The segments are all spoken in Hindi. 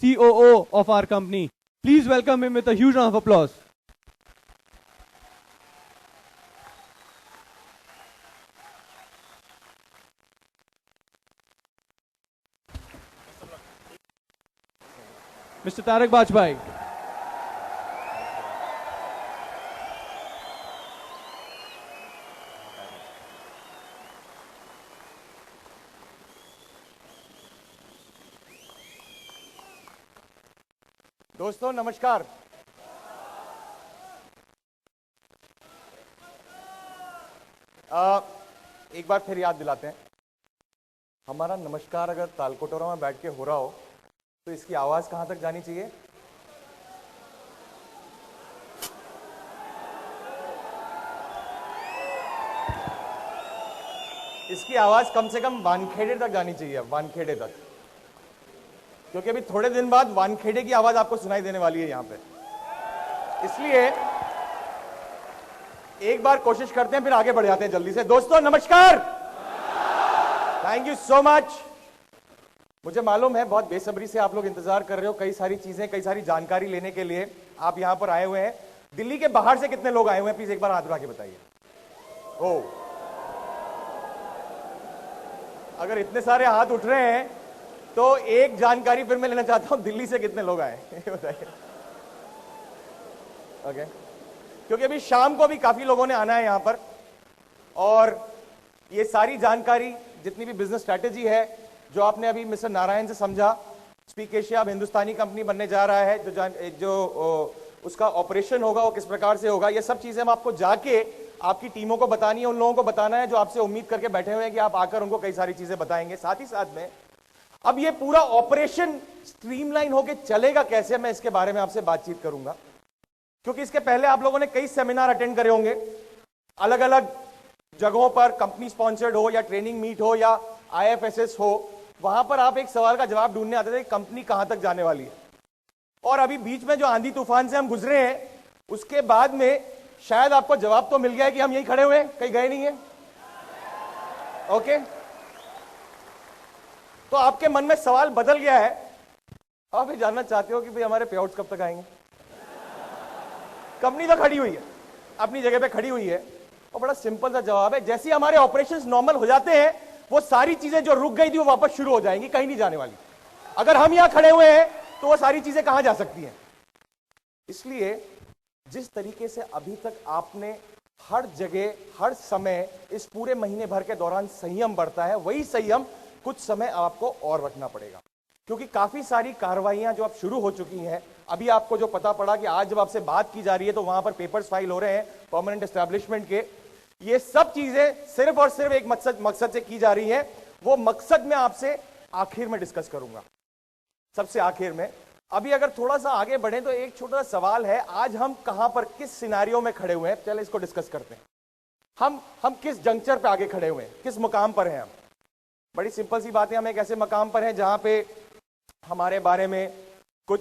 COO of our company. Please welcome him with a huge round of applause. Mr. Tarak Bajpai. दोस्तों नमस्कार। एक बार फिर याद दिलाते हैं, हमारा नमस्कार अगर तालकोटोरा में बैठ के हो रहा हो तो इसकी आवाज कहां तक जानी चाहिए? इसकी आवाज कम से कम वानखेड़े तक जानी चाहिए, वानखेड़े तक, क्योंकि अभी थोड़े दिन बाद वानखेड़े की आवाज आपको सुनाई देने वाली है यहां पे। इसलिए एक बार कोशिश करते हैं, फिर आगे बढ़ जाते हैं जल्दी से। दोस्तों नमस्कार, थैंक यू सो मच। मुझे मालूम है बहुत बेसब्री से आप लोग इंतजार कर रहे हो, कई सारी चीजें, कई सारी जानकारी लेने के लिए आप यहां पर आए हुए हैं। दिल्ली के बाहर से कितने लोग आए हुए हैं, प्लीज एक बार हाथ उठा के बताइए। ओ, अगर इतने सारे हाथ उठ रहे हैं तो एक जानकारी फिर मैं लेना चाहता हूं, दिल्ली से कितने लोग आए बताइए। ओके, क्योंकि अभी शाम को भी काफी लोगों ने आना है यहां पर, और ये सारी जानकारी जितनी भी बिजनेस स्ट्रैटेजी है जो आपने अभी मिस्टर नारायण से समझा, स्पीक एशिया अब हिंदुस्तानी कंपनी बनने जा रहा है, जो उसका ऑपरेशन होगा वो किस प्रकार से होगा, ये सब चीजें हम आपको जाके आपकी टीमों को बतानी है, उन लोगों को बताना है जो आपसे उम्मीद करके बैठे हुए हैं कि आप आकर उनको कई सारी चीजें बताएंगे। साथ ही साथ में अब ये पूरा ऑपरेशन स्ट्रीमलाइन होके चलेगा कैसे, मैं इसके बारे में आपसे बातचीत करूंगा, क्योंकि इसके पहले आप लोगों ने कई सेमिनार अटेंड करे होंगे अलग अलग जगहों पर, कंपनी स्पॉन्सर्ड हो या ट्रेनिंग मीट हो या IFSS हो, वहां पर आप एक सवाल का जवाब ढूंढने आते थे, कंपनी कहां तक जाने वाली है। और अभी बीच में जो आंधी तूफान से हम गुजरे हैं उसके बाद में शायद आपको जवाब तो मिल गया है कि हम यहीं खड़े हुए हैं, कहीं गए नहीं है। ओके, तो आपके मन में सवाल बदल गया है, आप ये जानना चाहते हो कि भाई हमारे पे आउट्स कब तक आएंगे। कंपनी तो खड़ी हुई है, अपनी जगह पे खड़ी हुई है, और बड़ा सिंपल सा जवाब है, जैसे ही हमारे ऑपरेशंस नॉर्मल हो जाते हैं वो सारी चीजें जो रुक गई थी वो वापस शुरू हो जाएंगी, कहीं नहीं जाने वाली। अगर हम यहां खड़े हुए हैं तो वो सारी चीजें कहां जा सकती हैं। इसलिए जिस तरीके से अभी तक आपने हर जगह हर समय इस पूरे महीने भर के दौरान संयम बरता है, वही संयम कुछ समय आपको और रखना पड़ेगा, क्योंकि काफी सारी कार्रवाइयां जो अब शुरू हो चुकी हैं। अभी आपको जो पता पड़ा कि आज जब आपसे बात की जा रही है तो वहां पर पेपर्स फाइल हो रहे हैं परमानेंट एस्टैब्लिशमेंट के, ये सब चीजें सिर्फ और सिर्फ एक मकसद से की जा रही है। वो मकसद मैं आपसे आखिर में डिस्कस करूंगा, सबसे आखिर में। अभी अगर थोड़ा सा आगे बढ़े तो एक छोटा सा सवाल है, आज हम कहां पर किस सिनारियो में खड़े हुए हैं, चलो इसको डिस्कस करते हैं। हम किस जंक्चर पे आगे खड़े हुए हैं, किस मुकाम पर हैं हम। बड़ी सिंपल सी बात है, हम एक ऐसे मकाम पर हैं जहां पे हमारे बारे में कुछ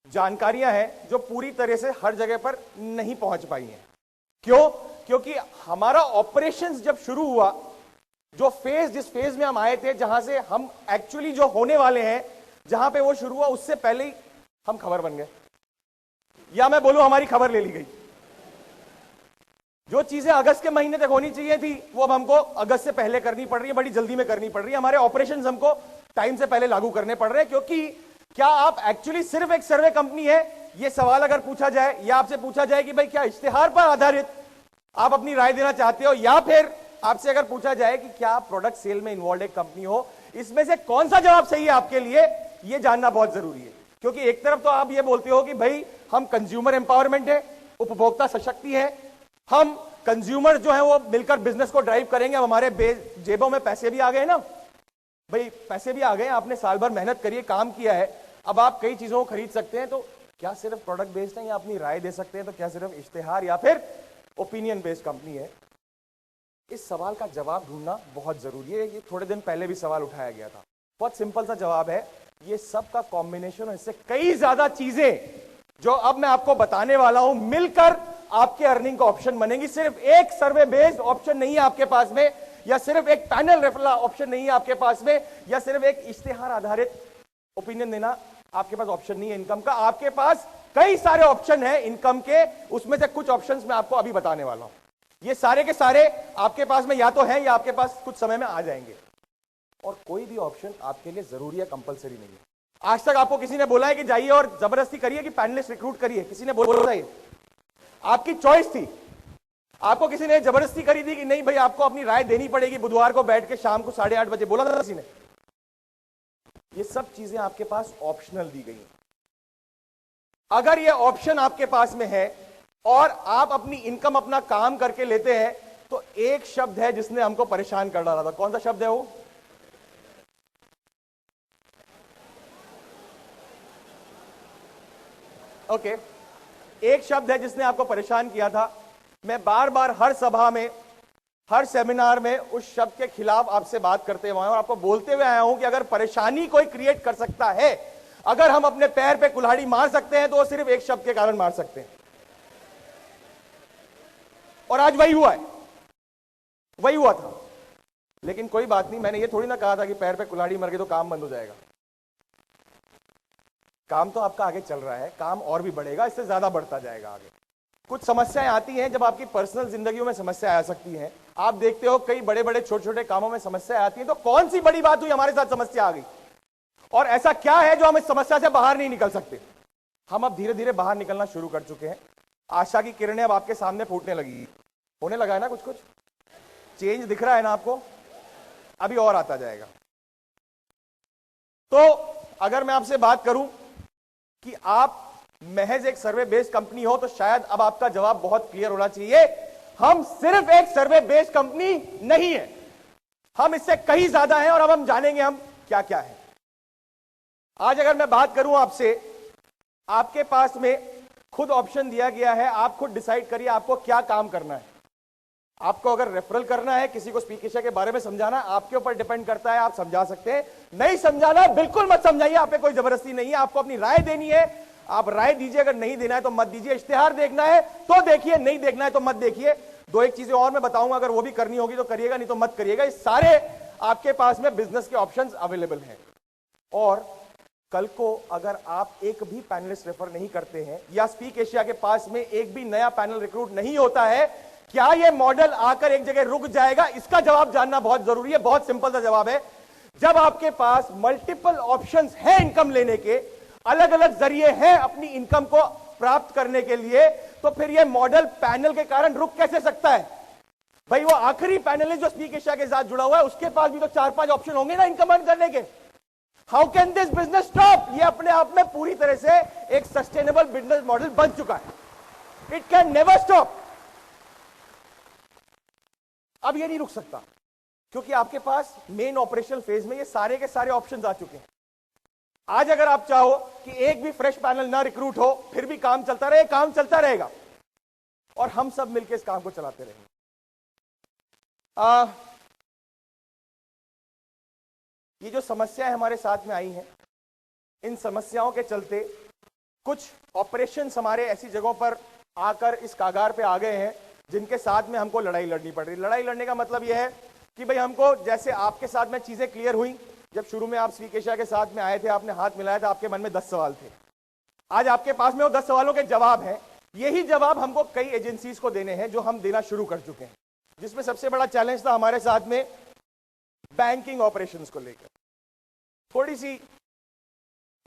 जानकारियां हैं जो पूरी तरह से हर जगह पर नहीं पहुंच पाई हैं। क्यों? क्योंकि हमारा ऑपरेशंस जब शुरू हुआ, जो फेज, जिस फेज में हम आए थे, जहां से हम एक्चुअली जो होने वाले हैं, जहां पे वो शुरू हुआ, उससे पहले ही हम खबर बन गए, या मैं बोलूं हमारी खबर ले ली गई। जो चीजें अगस्त के महीने तक होनी चाहिए थी वो अब हमको अगस्त से पहले करनी पड़ रही है, बड़ी जल्दी में करनी पड़ रही है। हमारे ऑपरेशंस हमको टाइम से पहले लागू करने पड़ रहे हैं, क्योंकि क्या आप एक्चुअली सिर्फ एक सर्वे कंपनी है, ये सवाल अगर पूछा जाए या आपसे पूछा जाए कि भाई क्या इश्तिहार पर आधारित आप अपनी राय देना चाहते हो, या फिर आपसे अगर पूछा जाए कि क्या आप प्रोडक्ट सेल में इन्वॉल्व एक कंपनी हो, इसमें से कौन सा जवाब सही है आपके लिए, ये जानना बहुत जरूरी है। क्योंकि एक तरफ तो आप ये बोलते हो कि भाई हम कंज्यूमर एम्पावरमेंट है, उपभोक्ता सशक्ति है, हम कंज्यूमर जो है वो मिलकर बिजनेस को ड्राइव करेंगे, अब हमारे जेबों में पैसे भी आ गए ना भाई, पैसे भी आ गए, आपने साल भर मेहनत करी है, काम किया है, अब आप कई चीजों को खरीद सकते हैं। तो क्या सिर्फ प्रोडक्ट बेस्ड है या अपनी राय दे सकते हैं, तो क्या सिर्फ इश्तिहार या फिर ओपिनियन बेस्ड कंपनी है? इस सवाल का जवाब ढूंढना बहुत जरूरी है। ये थोड़े दिन पहले भी सवाल उठाया गया था। बहुत सिंपल सा जवाब है, ये सब का कॉम्बिनेशन और इससे कई ज्यादा चीजें जो अब मैं आपको बताने वाला हूं मिलकर आपके अर्निंग का ऑप्शन बनेगी। सिर्फ एक सर्वे बेस्ड ऑप्शन नहीं है आपके पास में, या सिर्फ एक पैनल रेफरल ऑप्शन नहीं है आपके पास में, या सिर्फ एक इश्तिहार आधारित ओपिनियन देना आपके पास ऑप्शन नहीं है इनकम का। आपके पास कई सारे ऑप्शन है इनकम के, उसमें से कुछ ऑप्शंस मैं आपको अभी बताने वाला हूं। ये सारे के सारे आपके पास में या तो है या आपके पास कुछ समय में आ जाएंगे। और कोई भी ऑप्शन आपके लिए जरूरी है, कंपलसरी नहीं है। आज तक आपको किसी ने बोला है कि जाइए और जबरदस्ती करिए कि पैनलिस्ट रिक्रूट करिए? किसी ने बोला है? आपकी चॉइस थी। आपको किसी ने जबरदस्ती करी थी कि नहीं भाई आपको अपनी राय देनी पड़ेगी बुधवार को बैठ के शाम को 8:30 बजे? बोला था किसी ने? ये सब चीजें आपके पास ऑप्शनल दी गई हैं। अगर ये ऑप्शन आपके पास में है और आप अपनी इनकम अपना काम करके लेते हैं, तो एक शब्द है जिसने हमको परेशान कर डाला था। कौन सा शब्द है वो? ओके, एक शब्द है जिसने आपको परेशान किया था। मैं बार बार हर सभा में, हर सेमिनार में उस शब्द के खिलाफ आपसे बात करते हुए और आपको बोलते हुए आया हूं कि अगर परेशानी कोई क्रिएट कर सकता है, अगर हम अपने पैर पे कुल्हाड़ी मार सकते हैं, तो वो सिर्फ एक शब्द के कारण मार सकते हैं। और आज वही हुआ है, वही हुआ था। लेकिन कोई बात नहीं, मैंने ये थोड़ी ना कहा था कि पैर पे कुल्हाड़ी मर गई तो काम बंद हो जाएगा। काम तो आपका आगे चल रहा है, काम और भी बढ़ेगा, इससे ज्यादा बढ़ता जाएगा आगे। कुछ समस्याएं आती हैं, जब आपकी पर्सनल जिंदगियों में समस्या आ सकती हैं। आप देखते हो कई बड़े बड़े छोटे छोटे कामों में समस्या आती हैं, तो कौन सी बड़ी बात हुई हमारे साथ समस्या आ गई? और ऐसा क्या है जो हम इस समस्या से बाहर नहीं निकल सकते? हम अब धीरे धीरे बाहर निकलना शुरू कर चुके हैं। आशा की किरणें अब आपके सामने फूटने लगी, होने लगा है ना, कुछ कुछ चेंज दिख रहा है ना आपको? अभी और आता जाएगा। तो अगर मैं आपसे बात करूं कि आप महज एक सर्वे बेस्ड कंपनी हो, तो शायद अब आपका जवाब बहुत क्लियर होना चाहिए। हम सिर्फ एक सर्वे बेस्ड कंपनी नहीं है, हम इससे कहीं ज्यादा हैं, और अब हम जानेंगे हम क्या क्या है। आज अगर मैं बात करूं आपसे, आपके पास में खुद ऑप्शन दिया गया है, आप खुद डिसाइड करिए आपको क्या काम करना है। आपको अगर रेफरल करना है, किसी को स्पीक एशिया के बारे में समझाना, आपके ऊपर डिपेंड करता है, आप समझा सकते हैं। नहीं समझाना बिल्कुल मत समझाइए, आप पे कोई जबरदस्ती नहीं है। आपको अपनी राय देनी है, आप राय दीजिए। अगर नहीं देना है तो मत दीजिए। इश्तिहार देखना है तो देखिए, नहीं देखना है तो मत देखिए। दो एक चीजें और मैं बताऊंगा, अगर वो भी करनी होगी तो करिएगा, नहीं तो मत करिएगा। ये सारे आपके पास में बिजनेस के ऑप्शंस अवेलेबल हैं। और कल को अगर आप एक भी पैनलिस्ट रेफर नहीं करते हैं, या स्पीक एशिया के पास में एक भी नया पैनल रिक्रूट नहीं होता है, क्या यह मॉडल आकर एक जगह रुक जाएगा? इसका जवाब जानना बहुत जरूरी है। बहुत सिंपल सा जवाब है, जब आपके पास मल्टीपल ऑप्शंस हैं इनकम लेने के, अलग अलग जरिए हैं अपनी इनकम को प्राप्त करने के लिए, तो फिर यह मॉडल पैनल के कारण रुक कैसे सकता है? भाई वो आखिरी पैनलिस्ट जो स्पीक एशिया के साथ जुड़ा हुआ है, उसके पास भी तो 4-5 ऑप्शन होंगे ना इनकम अर्न करने के। How can this business stop? ये अपने आप में पूरी तरह से एक सस्टेनेबल बिजनेस मॉडल बन चुका है। It can never stop. अब ये नहीं रुक सकता, क्योंकि आपके पास मेन ऑपरेशनल फेज में ये सारे के सारे ऑप्शंस आ चुके हैं। आज अगर आप चाहो कि एक भी फ्रेश पैनल ना रिक्रूट हो, फिर भी काम चलता रहे, काम चलता रहेगा, और हम सब मिलकर इस काम को चलाते रहेंगे। ये जो समस्याएं हमारे साथ में आई हैं, इन समस्याओं के चलते कुछ ऑपरेशंस हमारे ऐसी जगहों पर आकर इस कागार पे आ गए हैं जिनके साथ में हमको लड़ाई लड़नी पड़ रही है। लड़ाई लड़ने का मतलब यह है कि भाई हमको, जैसे आपके साथ में चीजें क्लियर हुई, जब शुरू में आप स्पीक एशिया के साथ में आए थे, आपने हाथ मिलाया था, आपके मन में 10 सवाल थे। आज आपके पास में वो 10 सवालों के जवाब हैं। यही जवाब हमको कई एजेंसीज को देने हैं, जो हम देना शुरू कर चुके हैं। जिसमें सबसे बड़ा चैलेंज था हमारे साथ में बैंकिंग ऑपरेशंस को लेकर। थोड़ी सी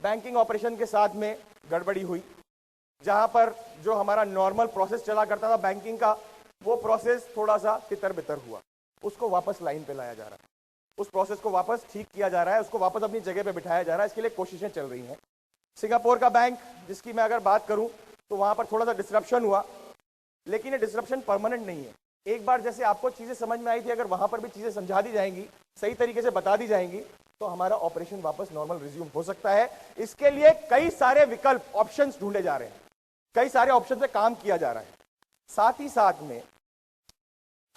बैंकिंग ऑपरेशन के साथ में गड़बड़ी हुई, जहां पर जो हमारा नॉर्मल प्रोसेस चला करता था बैंकिंग का, वो प्रोसेस थोड़ा सा तितर बितर हुआ। उसको वापस लाइन पे लाया जा रहा है, उस प्रोसेस को वापस ठीक किया जा रहा है, उसको वापस अपनी जगह पे बिठाया जा रहा है। इसके लिए कोशिशें चल रही हैं। सिंगापुर का बैंक, जिसकी मैं अगर बात करूं, तो वहां पर थोड़ा सा डिसरप्शन हुआ, लेकिन ये डिसरप्शन परमानेंट नहीं है। एक बार जैसे आपको चीजें समझ में आई थी, अगर वहां पर भी चीजें समझा दी जाएंगी, सही तरीके से बता दी जाएंगी, तो हमारा ऑपरेशन वापस नॉर्मल रिज्यूम हो सकता है। इसके लिए कई सारे विकल्प, ऑप्शंस ढूंढे जा रहे हैं, कई सारे ऑप्शन पे काम किया जा रहा है। साथ ही साथ में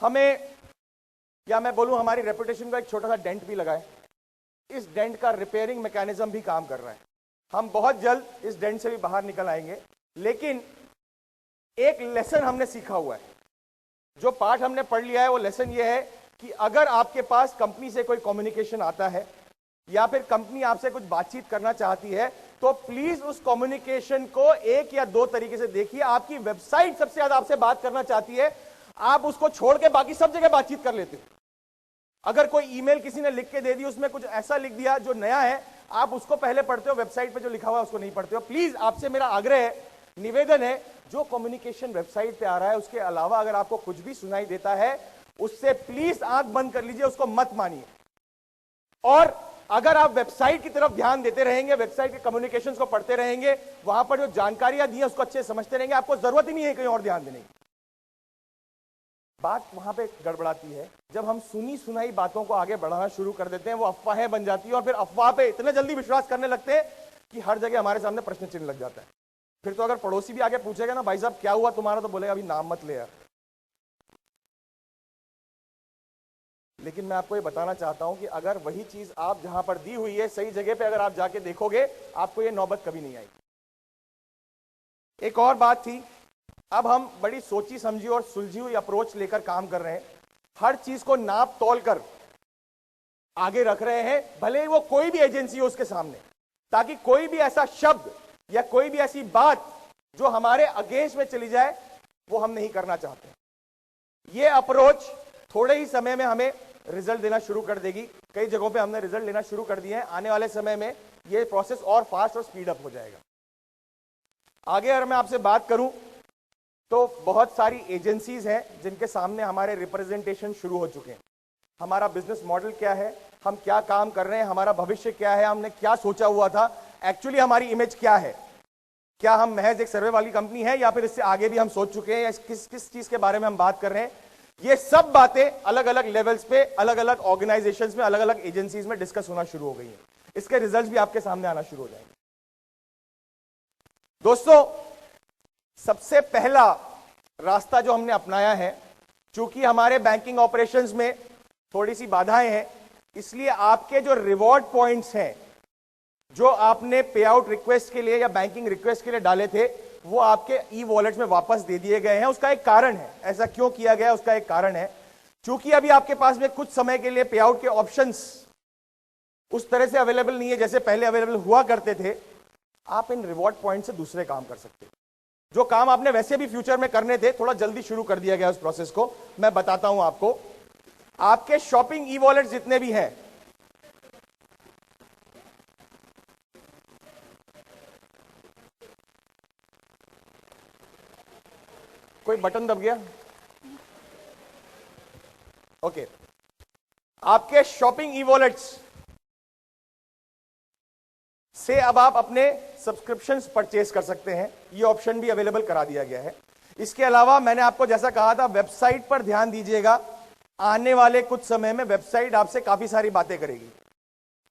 हमें, या मैं बोलूं हमारी रेपुटेशन का एक छोटा सा डेंट भी लगा है। इस डेंट का रिपेयरिंग मैकेनिज्म भी काम कर रहा है। हम बहुत जल्द इस डेंट से भी बाहर निकल आएंगे। लेकिन एक लेसन हमने सीखा हुआ है, जो पार्ट हमने पढ़ लिया है, वो लेसन ये है कि अगर आपके पास कंपनी से कोई कम्युनिकेशन आता है, या फिर कंपनी आपसे कुछ बातचीत करना चाहती है, तो प्लीज उस कम्युनिकेशन को एक या दो तरीके से देखिए। आपकी वेबसाइट सबसे ज्यादा आपसे बात करना चाहती है, आप उसको छोड़ के बाकी सब जगह बातचीत कर लेते हो। अगर कोई ईमेल किसी ने लिख के दे दी, उसमें कुछ ऐसा लिख दिया जो नया है, आप उसको पहले पढ़ते हो, वेबसाइट पे जो लिखा हुआ है उसको नहीं पढ़ते हो। प्लीज आपसे मेरा आग्रह है, निवेदन है, जो कम्युनिकेशन वेबसाइट पे आ रहा है उसके अलावा अगर आपको कुछ भी सुनाई देता है, उससे प्लीज आंख बंद कर लीजिए, उसको मत मानिए। और अगर आप वेबसाइट की तरफ ध्यान देते रहेंगे, वेबसाइट के कम्युनिकेशंस को पढ़ते रहेंगे, वहां पर जो जानकारियां दी है उसको अच्छे से समझते रहेंगे, आपको जरूरत ही नहीं है कहीं और ध्यान देने की। बात वहां पे गड़बड़ाती है जब हम सुनी सुनाई बातों को आगे बढ़ाना शुरू कर देते हैं, वो अफवाहें बन जाती है और फिर अफवाह पे इतने जल्दी विश्वास करने लगते हैं कि हर जगह हमारे सामने प्रश्न चिन्ह लग जाता है। फिर तो अगर पड़ोसी भी आगे पूछेगा ना, भाई साहब क्या हुआ तुम्हारा, तो बोलेगा अभी नाम मत ले यार। लेकिन मैं आपको ये बताना चाहता हूं कि अगर वही चीज आप जहां पर दी हुई है सही जगह पे अगर आप जाके देखोगे, आपको ये नौबत कभी नहीं आएगी। एक और बात थी, अब हम बड़ी सोची समझी और सुलझी हुई अप्रोच लेकर काम कर रहे हैं। हर चीज को नाप तोल कर आगे रख रहे हैं, भले ही वो कोई भी एजेंसी हो उसके सामने, ताकि कोई भी ऐसा शब्द या कोई भी ऐसी बात जो हमारे अगेंस्ट में चली जाए, वो हम नहीं करना चाहते। ये अप्रोच थोड़े ही समय में हमें रिजल्ट देना शुरू कर देगी। कई जगहों पे हमने रिजल्ट लेना शुरू कर दिए हैं। आने वाले समय में ये प्रोसेस और फास्ट और स्पीड अप हो जाएगा। आगे अगर मैं आपसे बात करूं तो बहुत सारी एजेंसीज हैं जिनके सामने हमारे रिप्रेजेंटेशन शुरू हो चुके हैं। हमारा बिजनेस मॉडल क्या है, हम क्या काम कर रहे हैं, हमारा भविष्य क्या है, हमने क्या सोचा हुआ था, एक्चुअली हमारी इमेज क्या है, क्या हम महज एक सर्वे वाली कंपनी है या फिर इससे आगे भी हम सोच चुके हैं, या किस चीज के बारे में हम बात कर रहे हैं। ये सब बातें अलग अलग लेवल्स पे, अलग अलग ऑर्गेनाइजेशंस में, अलग अलग एजेंसीज में डिस्कस होना शुरू हो गई है। इसके रिजल्ट्स भी आपके सामने आना शुरू हो जाएंगे। दोस्तों, सबसे पहला रास्ता जो हमने अपनाया है, चूंकि हमारे बैंकिंग ऑपरेशंस में थोड़ी सी बाधाएं हैं, इसलिए आपके जो रिवॉर्ड पॉइंट्स हैं जो आपने पे आउट रिक्वेस्ट के लिए या बैंकिंग रिक्वेस्ट के लिए डाले थे, वो आपके ई वॉलेट्स में वापस दे दिए गए हैं। उसका एक कारण है, ऐसा क्यों किया गया, उसका एक कारण है, चूंकि अभी आपके पास में कुछ समय के लिए पे आउट के ऑप्शंस उस तरह से अवेलेबल नहीं है जैसे पहले अवेलेबल हुआ करते थे। आप इन रिवॉर्ड पॉइंट से दूसरे काम कर सकते हैं। जो काम आपने वैसे भी फ्यूचर में करने थे, थोड़ा जल्दी शुरू कर दिया गया उस प्रोसेस को। मैं बताता हूं आपको, आपके शॉपिंग ई वॉलेट जितने भी हैं, कोई बटन दब गया, ओके। आपके शॉपिंग ई वॉलेट्स से अब आप अपने सब्सक्रिप्शंस परचेज कर सकते हैं। ये ऑप्शन भी अवेलेबल करा दिया गया है। इसके अलावा मैंने आपको जैसा कहा था, वेबसाइट पर ध्यान दीजिएगा। आने वाले कुछ समय में वेबसाइट आपसे काफी सारी बातें करेगी।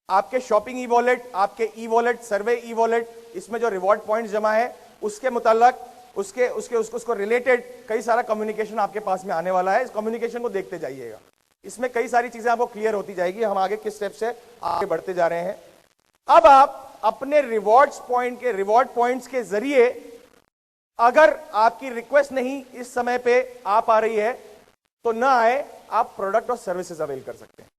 आपके शॉपिंग ई वॉलेट, आपके ई वॉलेट, सर्वे ई वॉलेट, इसमें जो रिवॉर्ड पॉइंट्स जमा है उसके मुताल्लिक उसको रिलेटेड कई सारा कम्युनिकेशन आपके पास में आने वाला है। इस कम्युनिकेशन को देखते जाइएगा, इसमें कई सारी चीजें आपको क्लियर होती जाएगी। हम आगे किस स्टेप से आगे बढ़ते जा रहे हैं। अब आप अपने रिवॉर्ड पॉइंट्स के जरिए, अगर आपकी रिक्वेस्ट नहीं इस समय पे आ पा रही है तो ना आए, आप प्रोडक्ट और सर्विसेज अवेल कर सकते हैं।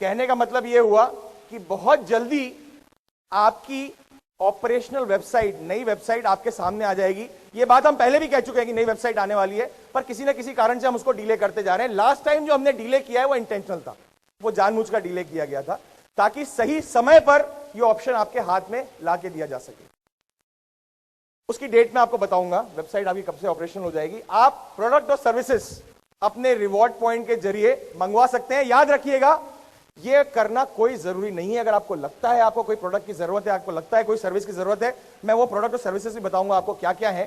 कहने का मतलब यह हुआ कि बहुत जल्दी आपकी ऑपरेशनल वेबसाइट, नई वेबसाइट आपके सामने आ जाएगी। यह बात हम पहले भी कह चुके हैं कि नई वेबसाइट आने वाली है, पर किसी न किसी कारण से हम उसको डिले करते जा रहे हैं। लास्ट टाइम जो हमने डिले किया है वो इंटेंशनल था, वो जानबूझकर डिले किया गया था ताकि सही समय पर यह ऑप्शन आपके हाथ में लाके दिया जा सके। उसकी डेट मैं आपको बताऊंगा, वेबसाइट आपकी कब से ऑपरेशन हो जाएगी। आप प्रोडक्ट और सर्विसेज अपने रिवॉर्ड पॉइंट के जरिए मंगवा सकते हैं। याद रखिएगा, यह करना कोई जरूरी नहीं है। अगर आपको लगता है आपको कोई प्रोडक्ट की जरूरत है, आपको लगता है कोई सर्विस की जरूरत है, मैं वो प्रोडक्ट और सर्विसेज भी बताऊंगा आपको क्या क्या है।